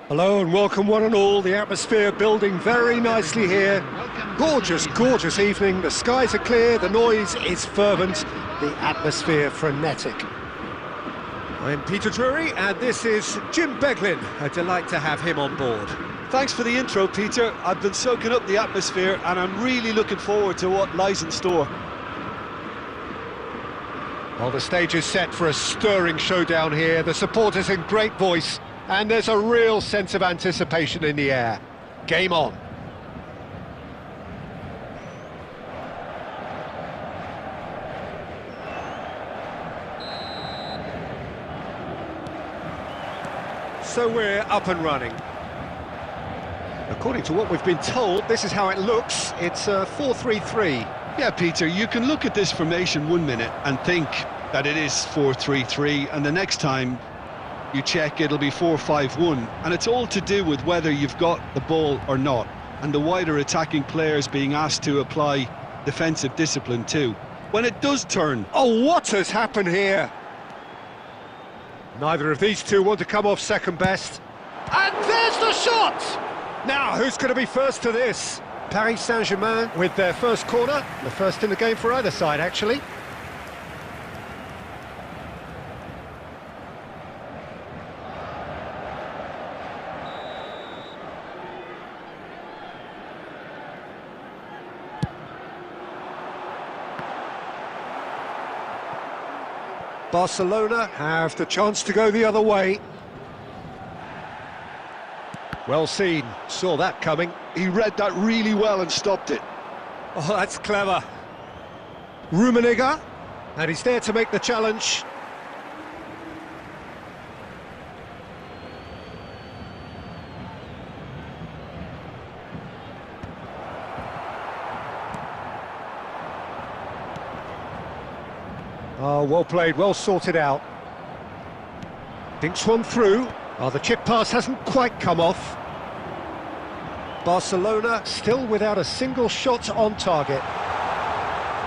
Hello and welcome one and all. The atmosphere building very nicely here. Gorgeous, gorgeous evening. The skies are clear, the noise is fervent, the atmosphere frenetic. I'm Peter Drury and this is Jim Beglin. A delight to have him on board. Thanks for the intro, Peter. I've been soaking up the atmosphere and I'm really looking forward to what lies in store. Well, the stage is set for a stirring showdown here. The supporters in great voice. And there's a real sense of anticipation in the air. Game on. So we're up and running. According to what we've been told, this is how it looks. It's a 4-3-3. Yeah, Peter, you can look at this formation 1 minute and think that it is 4-3-3, and the next time you check, it'll be 4-5-1, and it's all to do with whether you've got the ball or not, and the wider attacking players being asked to apply defensive discipline too. When it does turn... Oh, what has happened here? Neither of these two want to come off second best. And there's the shot! Now, who's going to be first to this? Paris Saint-Germain with their first corner, the first in the game for either side, actually. Barcelona have the chance to go the other way. Well seen, saw that coming. He read that really well and stopped it. Oh, that's clever. Rummenigge, and he's there to make the challenge. Oh, well played, well sorted out. Dinks one through. Oh, the chip pass hasn't quite come off. Barcelona still without a single shot on target.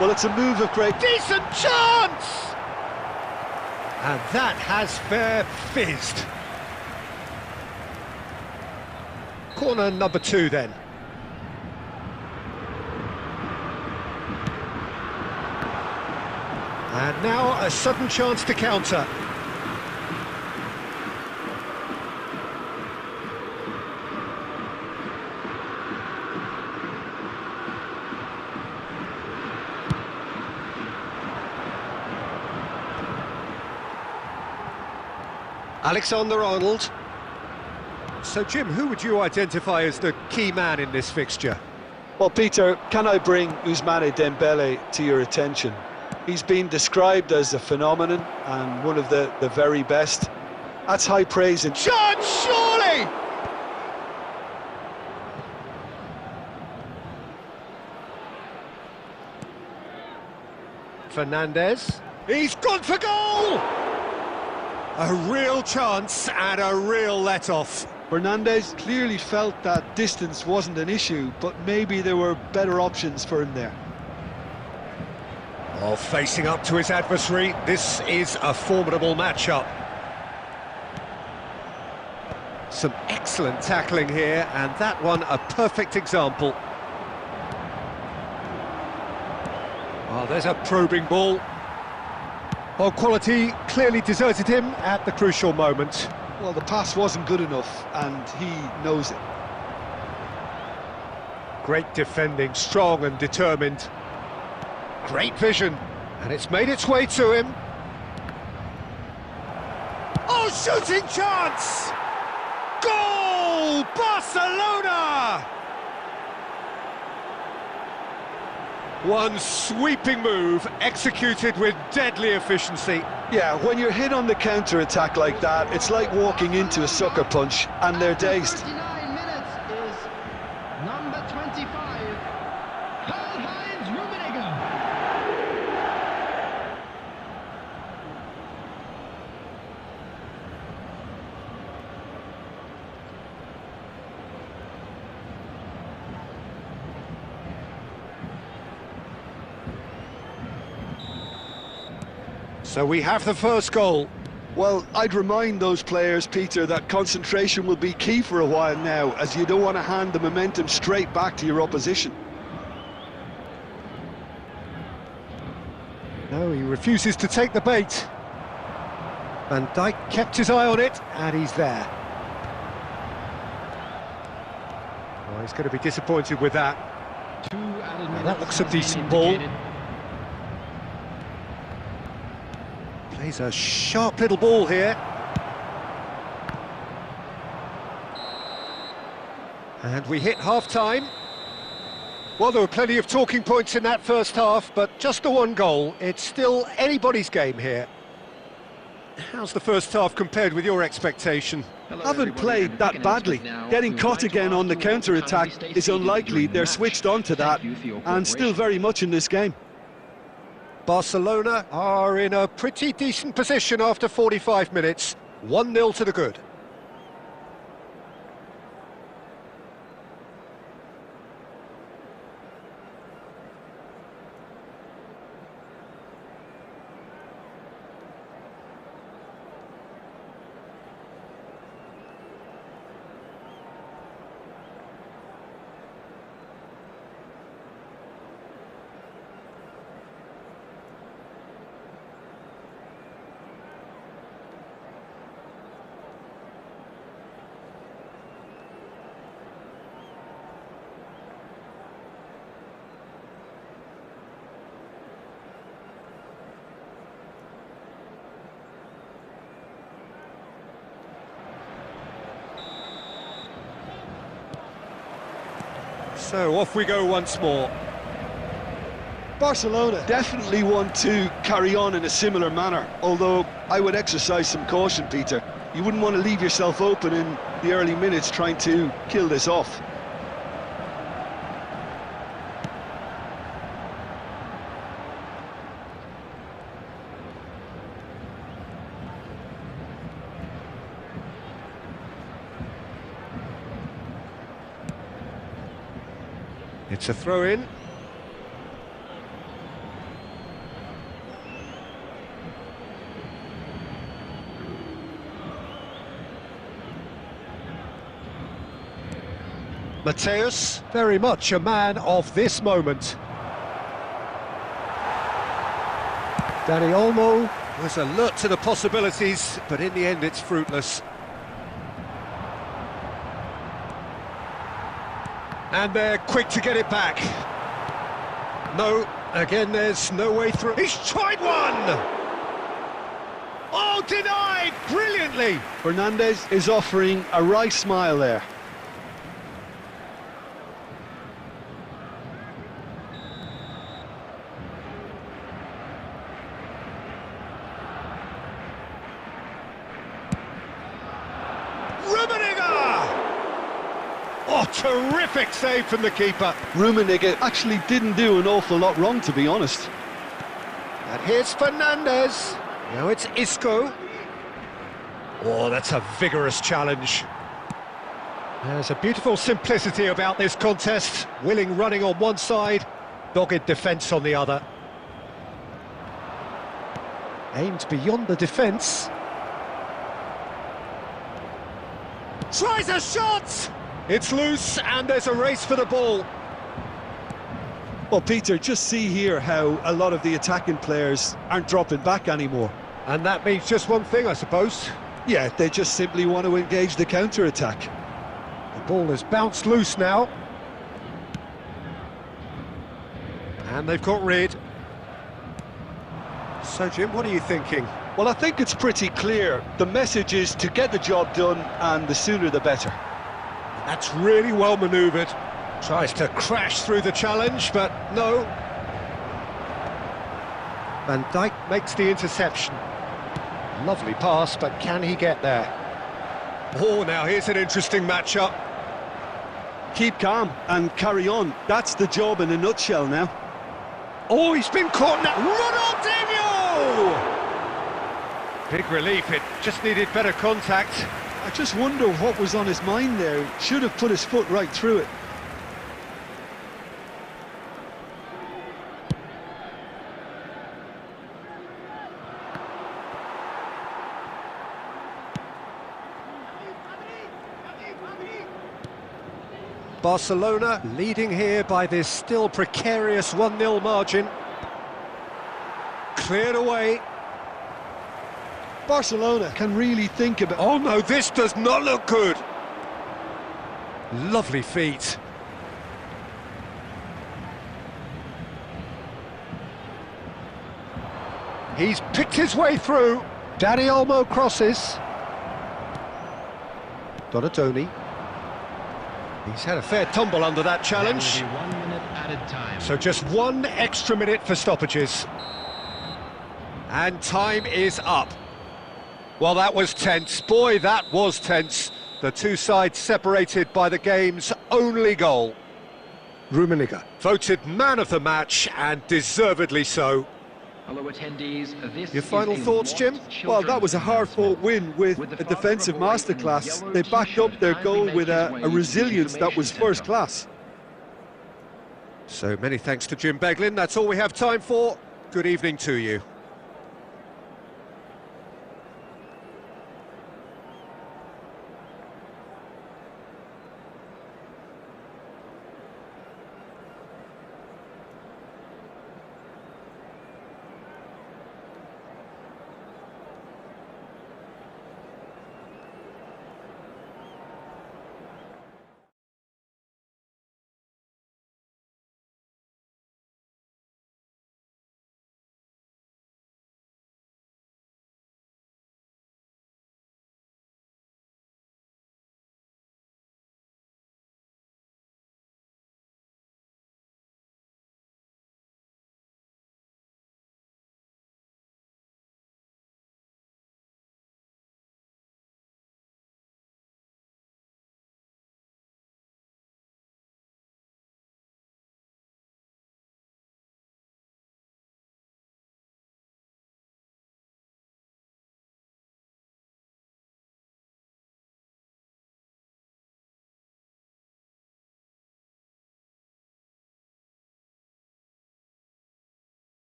Well, it's a move of great... Decent chance! And that has fair fizzed. Corner number 2 then. And now a sudden chance to counter. Alexander-Arnold. So, Jim, who would you identify as the key man in this fixture? Well, Peter, can I bring Ousmane Dembele to your attention? He's been described as a phenomenon and one of the very best. That's high praise. And chance, surely! Fernandez. He's gone for goal! A real chance and a real let-off. Fernandez clearly felt that distance wasn't an issue, but maybe there were better options for him there. Oh, facing up to his adversary, this is a formidable matchup. Some excellent tackling here, and that one a perfect example. Oh, there's a probing ball. Well, quality clearly deserted him at the crucial moment. Well, the pass wasn't good enough, and he knows it. Great defending, strong and determined. Great vision, and it's made its way to him. Oh, shooting chance! Goal! Barcelona! One sweeping move, executed with deadly efficiency. Yeah, when you're hit on the counter-attack like that, it's like walking into a sucker punch, and they're dazed. 39 minutes is number 25, Karl-Heinz Rummenigge. So we have the first goal. Well, I'd remind those players, Peter, that concentration will be key for a while now, as you don't want to hand the momentum straight back to your opposition. No, he refuses to take the bait. Van Dijk kept his eye on it, and he's there. Oh, he's going to be disappointed with that. Now, that looks a decent ball. Plays a sharp little ball here. And we hit half-time. Well, there were plenty of talking points in that first half, but just the one goal. It's still anybody's game here. How's the first half compared with your expectation? Haven't played that badly. Getting caught again on the counter-attack is unlikely. They're switched on to that, and still very much in this game. Barcelona are in a pretty decent position after 45 minutes. 1-0 to the good. So off we go once more. Barcelona definitely want to carry on in a similar manner, although I would exercise some caution, Peter. You wouldn't want to leave yourself open in the early minutes trying to kill this off. It's a throw-in. Mateus, very much a man of this moment. Dani Olmo was alert to the possibilities, but in the end it's fruitless. And they're quick to get it back. No, again there's no way through. He's tried one! Oh, denied! Brilliantly! Fernandez is offering a wry smile there. Oh, terrific save from the keeper. Rummenigge actually didn't do an awful lot wrong, to be honest. And here's Fernandez. Now it's Isco. Oh, that's a vigorous challenge. There's a beautiful simplicity about this contest. Willing running on one side, dogged defence on the other. Aimed beyond the defence. Tries a shot! It's loose, and there's a race for the ball. Well, Peter, just see here how a lot of the attacking players aren't dropping back anymore. And that means just one thing, I suppose. Yeah, they just simply want to engage the counter-attack. The ball has bounced loose now. And they've got rid. So, Jim, what are you thinking? Well, I think it's pretty clear. The message is to get the job done, and the sooner the better. That's really well manoeuvred. Tries to crash through the challenge, but no. Van Dijk makes the interception. Lovely pass, but can he get there? Oh, now here's an interesting matchup. Keep calm and carry on. That's the job in a nutshell now. Oh, he's been caught now. Ronaldinho! Big relief, it just needed better contact. I just wonder what was on his mind there. Should have put his foot right through it. Barcelona leading here by this still precarious 1-0 margin. Cleared away. Barcelona can really think about... Oh no, this does not look good. Lovely feet. He's picked his way through. Dani Olmo crosses. Donatoni. He's had a fair tumble under that challenge. 1 minute added time. So just 1 extra minute for stoppages. And time is up. Well, that was tense. Boy, that was tense. The two sides separated by the game's only goal. Rummenigge voted man of the match, and deservedly so. Hello attendees, this Your final is a thoughts, lost Jim? Well, children's that was a hard-fought win with With the a defensive father of a boy in masterclass. yellow They backed up their t-shirt goal kindly with makes a his way into the resilience that was information first centre. class. So many thanks to Jim Beglin. That's all we have time for. Good evening to you.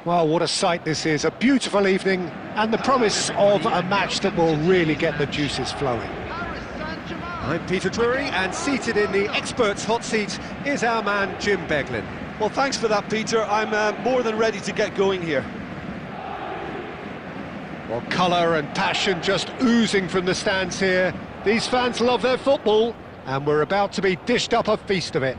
Well, what a sight this is, a beautiful evening, and the promise of a match that will really get the juices flowing. I'm Peter Drury, and seated in the experts' hot seat is our man Jim Beglin. Well, thanks for that, Peter. I'm more than ready to get going here. Well, colour and passion just oozing from the stands here. These fans love their football, and we're about to be dished up a feast of it.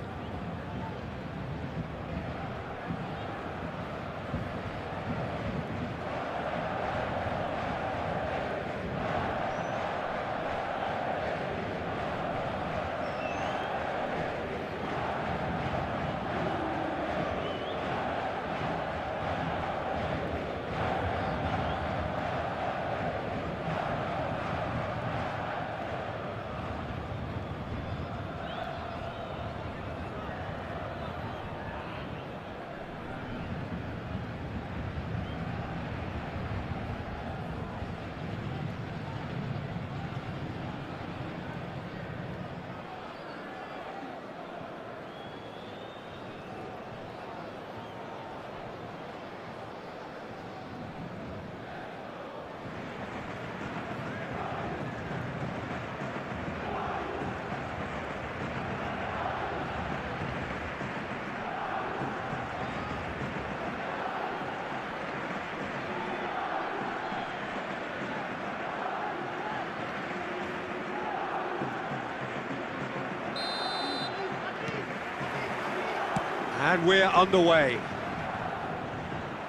And we're underway.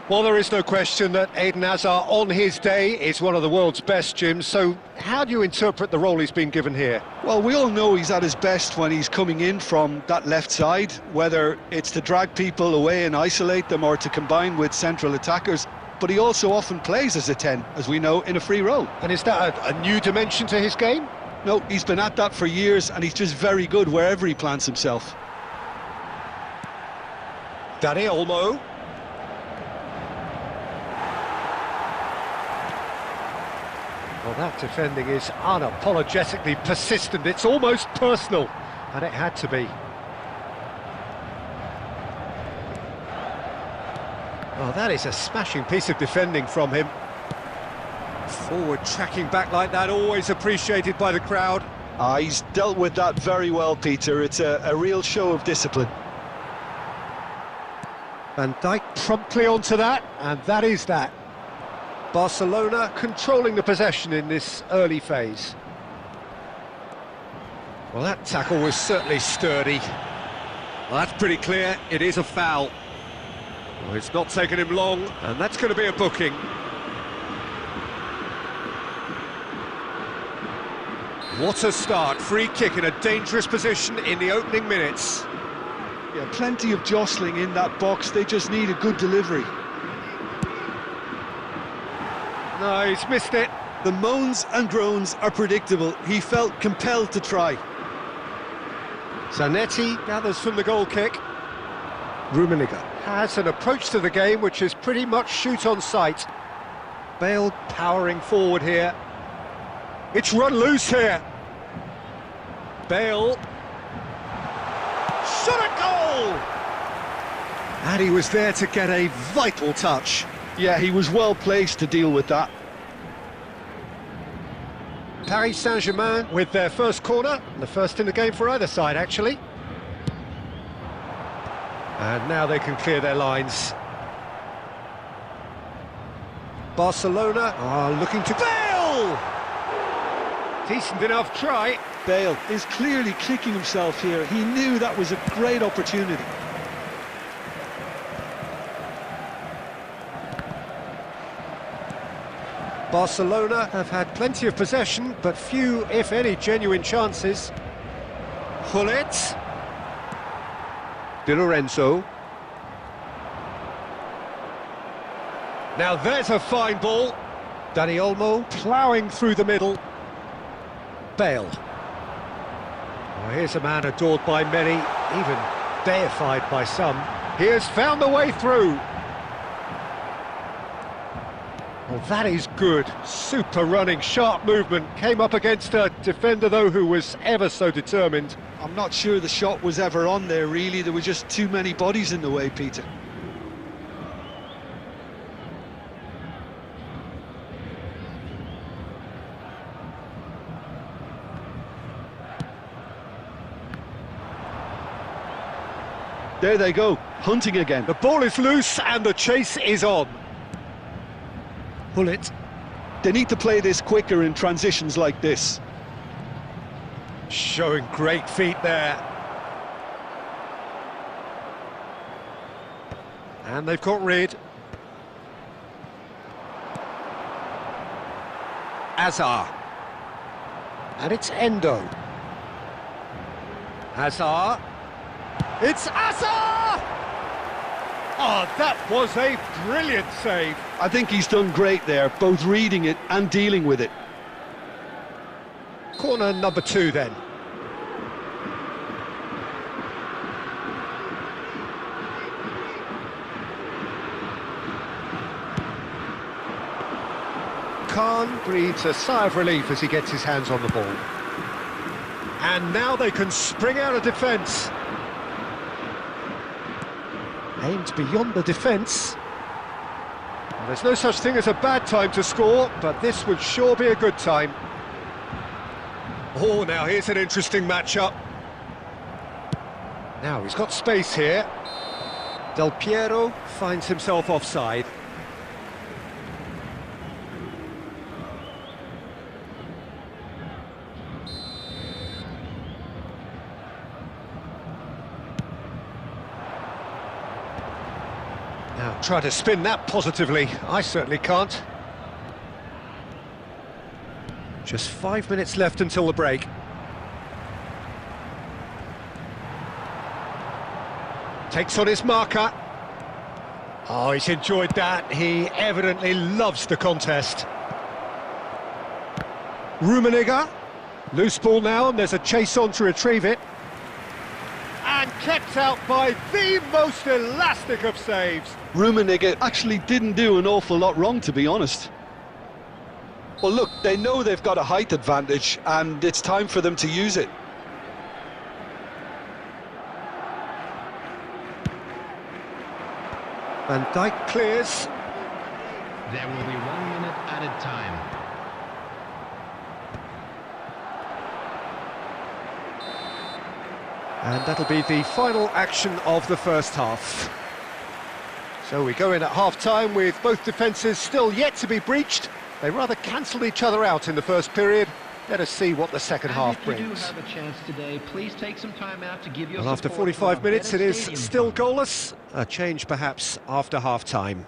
Well, there is no question that Eden Hazard, on his day, is one of the world's best, Jim. So how do you interpret the role he's been given here? Well, we all know he's at his best when he's coming in from that left side, whether it's to drag people away and isolate them or to combine with central attackers. But he also often plays as a 10, as we know, in a free role. And is that a new dimension to his game? No, he's been at that for years, and he's just very good wherever he plants himself. Dani Olmo. Well, that defending is unapologetically persistent. It's almost personal, and it had to be. Oh, that is a smashing piece of defending from him. Forward tracking back like that, always appreciated by the crowd. He's dealt with that very well, Peter. It's a real show of discipline. Van Dijk promptly onto that, and that is that. Barcelona controlling the possession in this early phase. Well, that tackle was certainly sturdy. Well, that's pretty clear, it is a foul. Well, it's not taken him long, and that's going to be a booking. What a start, free kick in a dangerous position in the opening minutes. Yeah, plenty of jostling in that box, they just need a good delivery. No, he's missed it. The moans and groans are predictable. He felt compelled to try. Zanetti gathers from the goal kick. Rummenigge has an approach to the game which is pretty much shoot on sight. Bale powering forward here. It's run loose here. Bale. Shot a goal! And he was there to get a vital touch. Yeah, he was well placed to deal with that. Paris Saint-Germain with their first corner, the first in the game for either side, actually. And now they can clear their lines. Barcelona are looking to... Bale! Decent enough try. Bale is clearly kicking himself here. He knew that was a great opportunity. Barcelona have had plenty of possession, but few, if any, genuine chances. Hullet. Di Lorenzo. Now there's a fine ball. Dani Olmo ploughing through the middle. Bale. Oh, here's a man adored by many, even deified by some. He has found the way through. Well, that is good. Super running, sharp movement. Came up against a defender, though, who was ever so determined. I'm not sure the shot was ever on there, really. There were just too many bodies in the way, Peter. There they go, hunting again. The ball is loose and the chase is on. Pull it. They need to play this quicker in transitions like this. Showing great feet there. And they've got rid. Azar. And it's Endo. Azar. It's Azar! Oh, that was a brilliant save. I think he's done great there, both reading it and dealing with it. Corner number 2 then. Khan breathes a sigh of relief as he gets his hands on the ball. And now they can spring out of defence. Aimed beyond the defence. Well, there's no such thing as a bad time to score, but this would sure be a good time. Oh, now here's an interesting matchup. Now he's got space here. Del Piero finds himself offside. Now try to spin that positively. I certainly can't. Just 5 minutes left until the break. Takes on his marker. Oh, he's enjoyed that. He evidently loves the contest. Rummenigge. Loose ball now, and there's a chase on to retrieve it. And kept out by the most elastic of saves. Rummenigge actually didn't do an awful lot wrong, to be honest. Well, look, they know they've got a height advantage, and it's time for them to use it. Van Dijk clears. There will be 1 minute added time. And that'll be the final action of the first half. So we go in at half-time with both defences still yet to be breached. They rather cancelled each other out in the first period. Let us see what the second half brings. If you do have a chance today, please take some time out to give your Well, after support 45 to a minutes it better is stadium still fund. goalless. A change perhaps after half-time.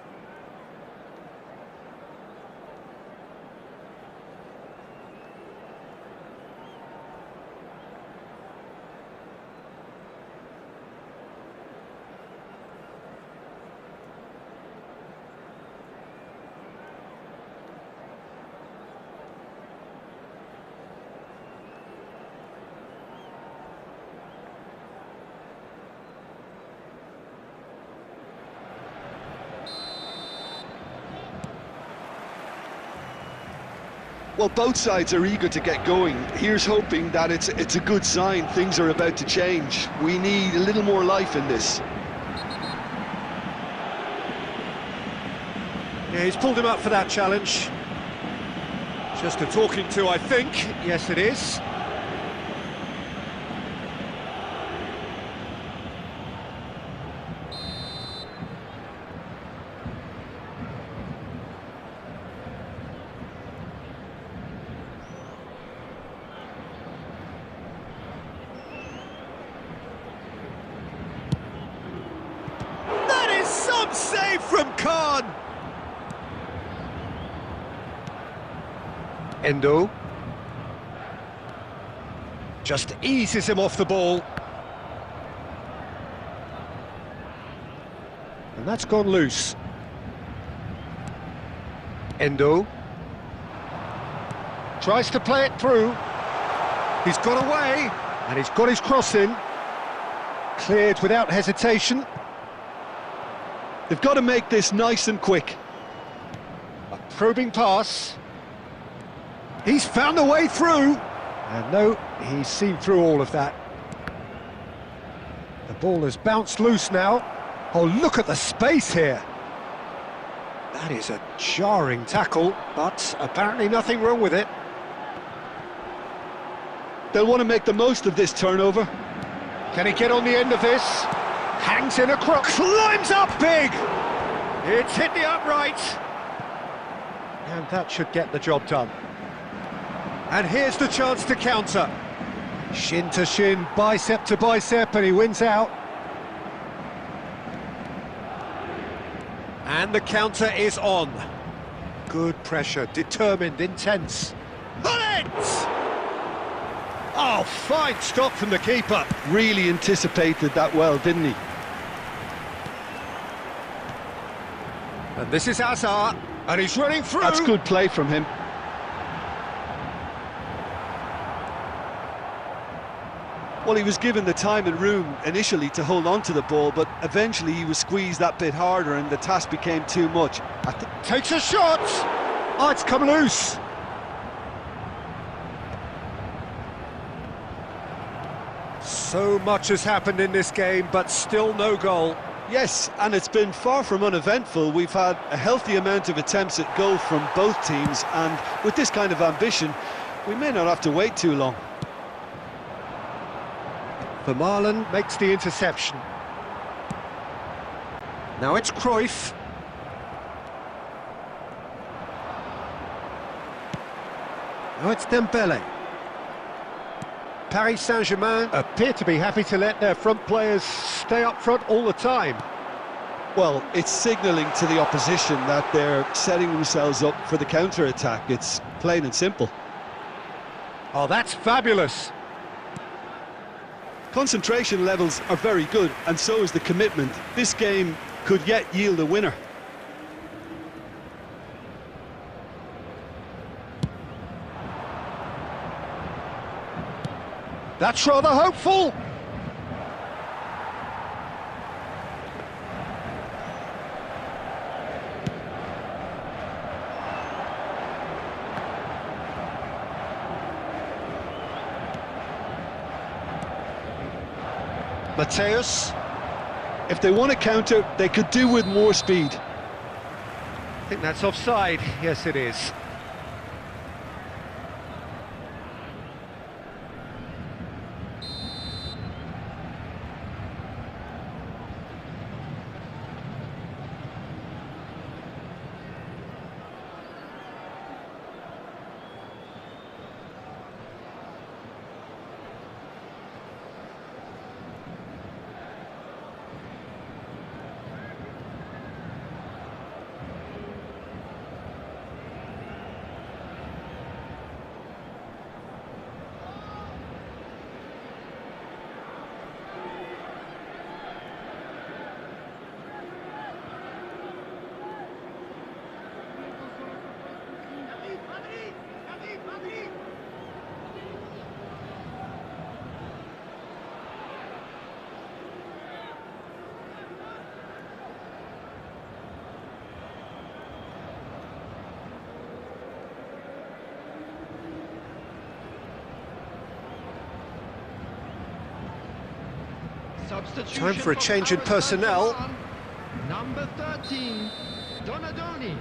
Well, both sides are eager to get going. Here's hoping that it's a good sign. Things are about to change. We need a little more life in this. Yeah, he's pulled him up for that challenge. Just a talking to, I think. Yes, it is. That is some save from Khan. Endo just eases him off the ball. And that's gone loose. Endo tries to play it through. He's got away, and he's got his cross in. Cleared without hesitation. They've got to make this nice and quick. A probing pass. He's found a way through. And no, he's seen through all of that. The ball has bounced loose now. Oh, look at the space here. That is a jarring tackle, but apparently nothing wrong with it. They'll want to make the most of this turnover. Can he get on the end of this? Hangs in a crook, climbs up big! It's hit the upright. And that should get the job done. And here's the chance to counter. Shin to shin, bicep to bicep, and he wins out. And the counter is on. Good pressure, determined, intense. On it! Oh, fine stop from the keeper. Really anticipated that well, didn't he? And this is Hazard, and he's running through. That's good play from him. Well, he was given the time and room initially to hold on to the ball, but eventually he was squeezed that bit harder and the task became too much. Takes a shot! Oh, it's come loose. So much has happened in this game, but still no goal. Yes, and it's been far from uneventful. We've had a healthy amount of attempts at goal from both teams, and with this kind of ambition, we may not have to wait too long. Vermaelen makes the interception. Now it's Cruyff. Now it's Dembele. Paris Saint-Germain appear to be happy to let their front players stay up front all the time. Well, it's signalling to the opposition that they're setting themselves up for the counter-attack. It's plain and simple. Oh, that's fabulous. Concentration levels are very good, and so is the commitment. This game could yet yield a winner. That's rather hopeful. Mateus. If they want to counter, they could do with more speed. I think that's offside. Yes, it is. Time for a change in personnel. Number 13, Donadoni.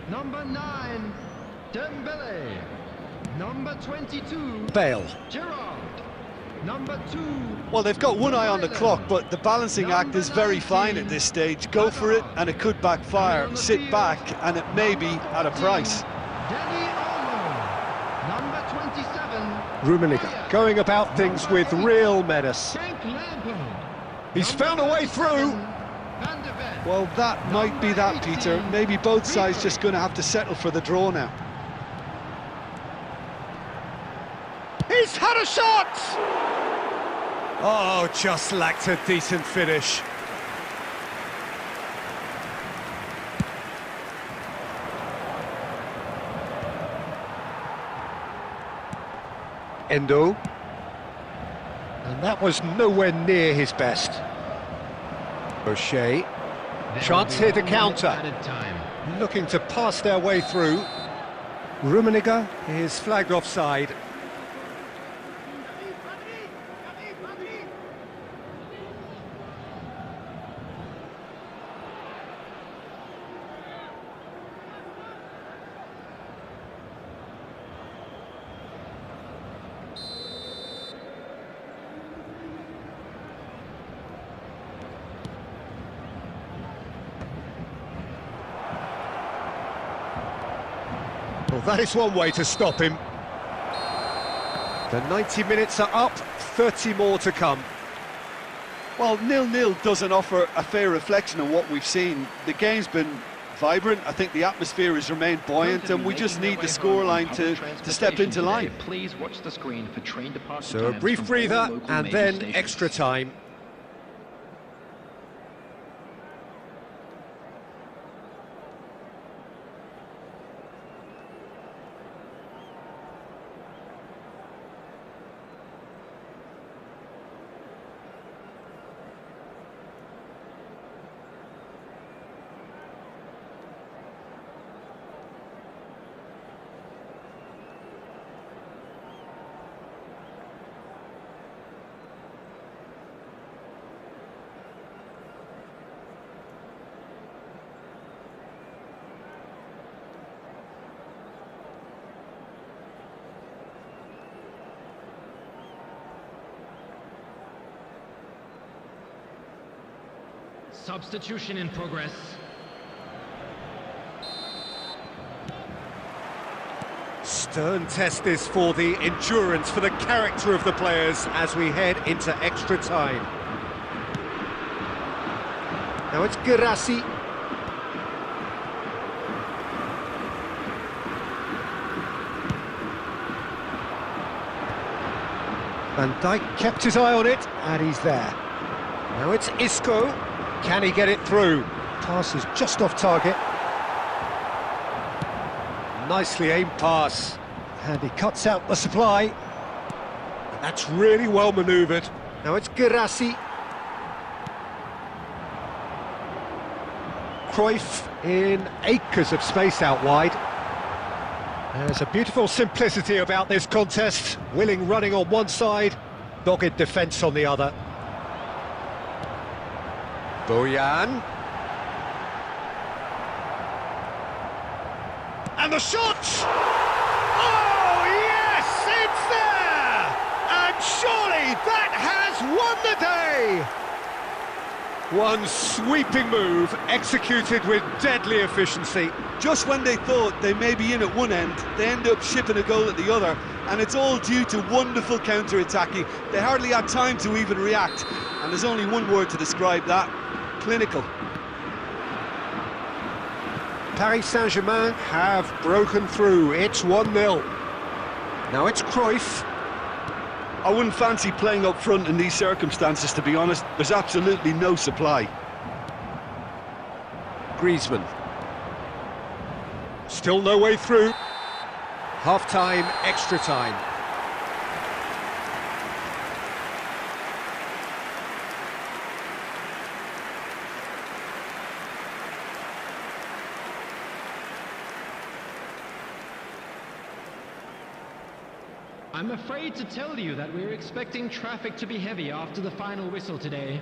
Number 9, Dembele. Number 22, Bale. Gerrard. Number 2. Well, they've got one eye on the clock, but the balancing act is very fine at this stage. Go for it, and it could backfire. Sit back, and it may be at a price. Number 27, Rummenigge going about things with real menace. He's found a way through. Well, that might be that, Peter. Maybe both sides just going to have to settle for the draw now. He's had a shot! Oh, just lacked a decent finish. Endo. And that was nowhere near his best. O'Shea. Chance here to counter. Looking to pass their way through. Rummenigge is flagged offside. That is one way to stop him. The 90 minutes are up, 30 more to come. Well, 0-0 doesn't offer a fair reflection on what we've seen. The game's been vibrant. I think the atmosphere has remained buoyant, and we just need the scoreline to step into line. Please watch the screen for train departure. So a brief breather and then extra time. Substitution in progress. Stern test this for the endurance, for the character of the players as we head into extra time. Now it's Girassi. Van Dijk kept his eye on it, and he's there. Now it's Isco. Can he get it through? Pass is just off target. Nicely aimed pass. And he cuts out the supply. And that's really well manoeuvred. Now it's Girassi. Cruyff in acres of space out wide. There's a beautiful simplicity about this contest. Willing running on one side, dogged defence on the other. Bojan. And the shot! Oh, yes, it's there! And surely that has won the day! One sweeping move, executed with deadly efficiency. Just when they thought they may be in at one end, they end up shipping a goal at the other, and it's all due to wonderful counter-attacking. They hardly had time to even react, and there's only one word to describe that: clinical. Paris Saint-Germain have broken through. It's 1-0. Now it's Cruyff. I wouldn't fancy playing up front in these circumstances, to be honest. There's absolutely no supply. Griezmann. Still no way through. Half-time, extra time. I'm afraid to tell you that we're expecting traffic to be heavy after the final whistle today.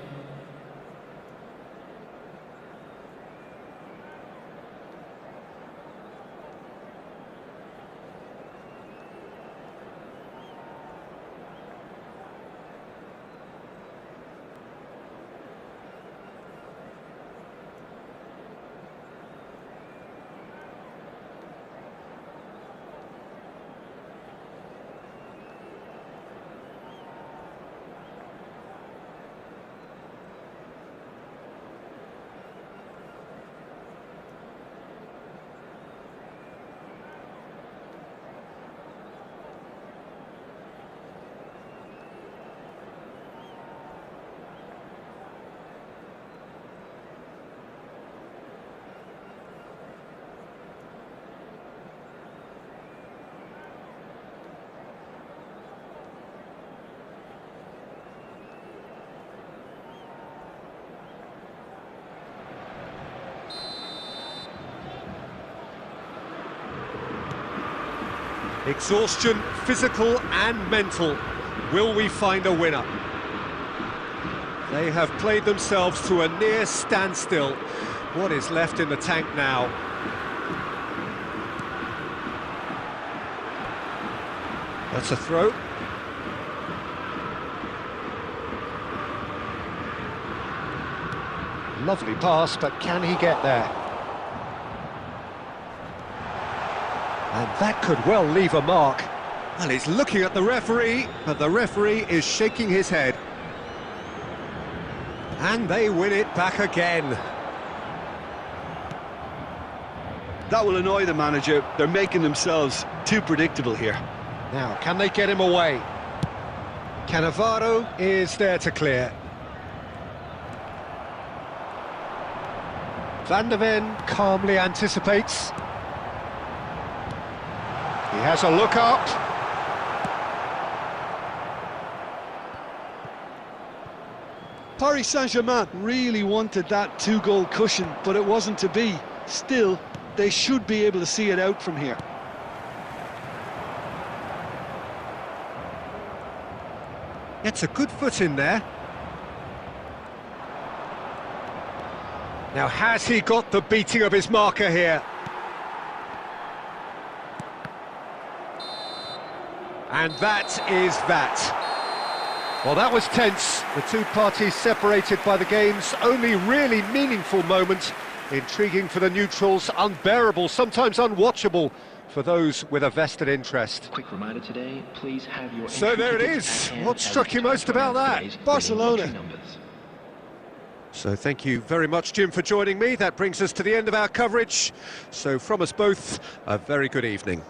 Exhaustion, physical and mental. Will we find a winner? They have played themselves to a near standstill. What is left in the tank now? That's a throw. Lovely pass, but can he get there? And that could well leave a mark. And he's looking at the referee, but the referee is shaking his head. And they win it back again. That will annoy the manager. They're making themselves too predictable here. Now, can they get him away? Cannavaro is there to clear. Van der Ven calmly anticipates. He has a look up. Paris Saint-Germain really wanted that two-goal cushion, but it wasn't to be. Still, they should be able to see it out from here. Gets a good foot in there. Now, has he got the beating of his marker here? And that is that. Well, that was tense. The two parties separated by the game's only really meaningful moment. Intriguing for the neutrals, unbearable, sometimes unwatchable for those with a vested interest. Quick reminder today, please have your So there it is. What struck you most about that? Barcelona. So thank you very much, Jim, for joining me. That brings us to the end of our coverage. So from us both, a very good evening.